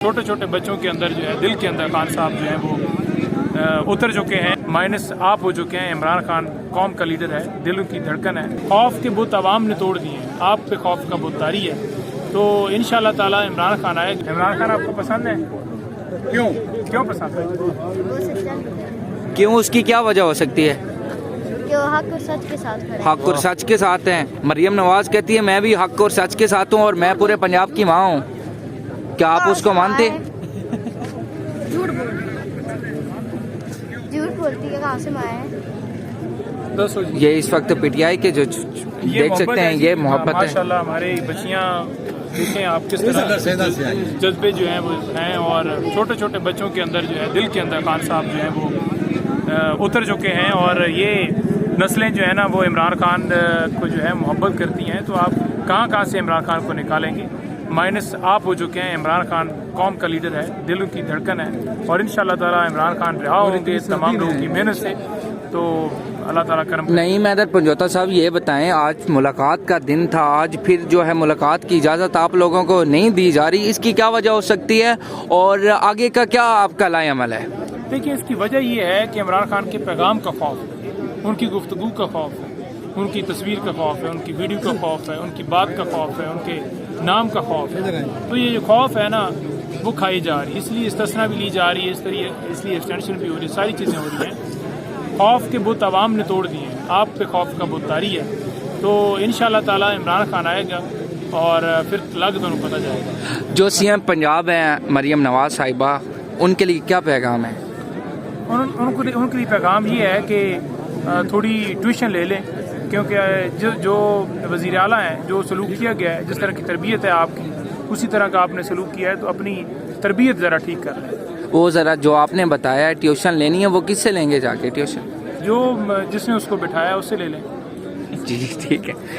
چھوٹے چھوٹے بچوں کے اندر جو ہے دل کے اندر خان صاحب جو ہیں وہ اتر چکے ہیں، مائنس آپ ہو چکے ہیں۔ عمران خان قوم کا لیڈر ہے، دلوں کی دھڑکن ہے۔ خوف کے بت عوام نے توڑ دیے ہیں، آپ پہ خوف کا بت طاری ہے، تو انشاءاللہ تعالیٰ عمران خان آئے۔ عمران خان آپ کو پسند ہے؟ کیوں پسند ہے؟ کیوں، اس کی کیا وجہ ہو سکتی ہے؟ کہ وہ حق اور سچ کے ساتھ کھڑے ہیں۔ حق اور سچ کے ساتھ ہیں۔ مریم نواز کہتی ہے میں بھی حق اور سچ کے ساتھ ہوں اور میں پورے پنجاب کی ماں ہوں، کیا آپ اس کو مانتے؟ جھوٹ بولتی ہے، کہاں سے ماں ہے؟ یہ اس وقت پی ٹی آئی کے جو دیکھ سکتے ہیں، یہ محبت ہے۔ ماشاءاللہ ہماری بچیاں دیکھیں آپ کس طرح جذبے جو ہیں وہ ہیں، اور چھوٹے چھوٹے بچوں کے اندر جو ہے دل کے اندر خان صاحب جو ہیں وہ اتر چکے ہیں، اور یہ نسلیں جو ہیں نا وہ عمران خان کو جو ہے محبت کرتی ہیں، تو آپ کہاں سے عمران خان کو نکالیں گے؟ مائنس آپ ہو چکے ہیں۔ عمران خان قوم کا لیڈر ہے، دلوں کی دھڑکن ہے، اور انشاءاللہ تعالیٰ عمران خان رہا ہوں گے تمام لوگوں کی محنت سے، تو اللہ تعالیٰ کرم۔ نہیں میدر پنجوتا صاحب، یہ بتائیں آج ملاقات کا دن تھا، آج پھر جو ہے ملاقات کی اجازت آپ لوگوں کو نہیں دی جا رہی، اس کی کیا وجہ ہو سکتی ہے اور آگے کا کیا آپ کا لائے عمل ہے؟ دیکھیے اس کی وجہ یہ ہے کہ عمران خان کے پیغام کا خوف ہے، ان کی گفتگو کا خوف ہے، ان کی تصویر کا خوف ہے، ان کی ویڈیو کا خوف ہے، ان کی بات کا خوف ہے، ان کے نام کا خوف ہے، تو یہ جو خوف ہے نا وہ کھائی جا رہی ہے، اس لیے استثنا بھی لی جا رہی ہے، اس لیے ایکسٹینشن بھی ہو رہی ہے، ساری چیزیں ہو رہی ہیں۔ خوف کے بت عوام نے توڑ دیے ہیں، آپ پہ خوف کا بت طاری ہے، تو انشاءاللہ تعالیٰ عمران خان آئے گا اور پھر لگ دونوں پتہ جائے گا۔ جو سی ایم پنجاب ہیں مریم نواز صاحبہ، ان کے لیے کیا پیغام ہے؟ ان کے لیے پیغام یہ ہے کہ تھوڑی ٹیوشن لے لیں، کیونکہ جو وزیر اعلیٰ ہیں، جو سلوک کیا گیا ہے، جس طرح کی تربیت ہے آپ کی، اسی طرح کا آپ نے سلوک کیا ہے، تو اپنی تربیت ذرا ٹھیک کر لیں۔ وہ ذرا جو آپ نے بتایا ہے ٹیوشن لینی ہے، وہ کس سے لیں گے جا کے ٹیوشن؟ جو جس نے اس کو بٹھایا اس سے لے لیں۔ جی ٹھیک ہے۔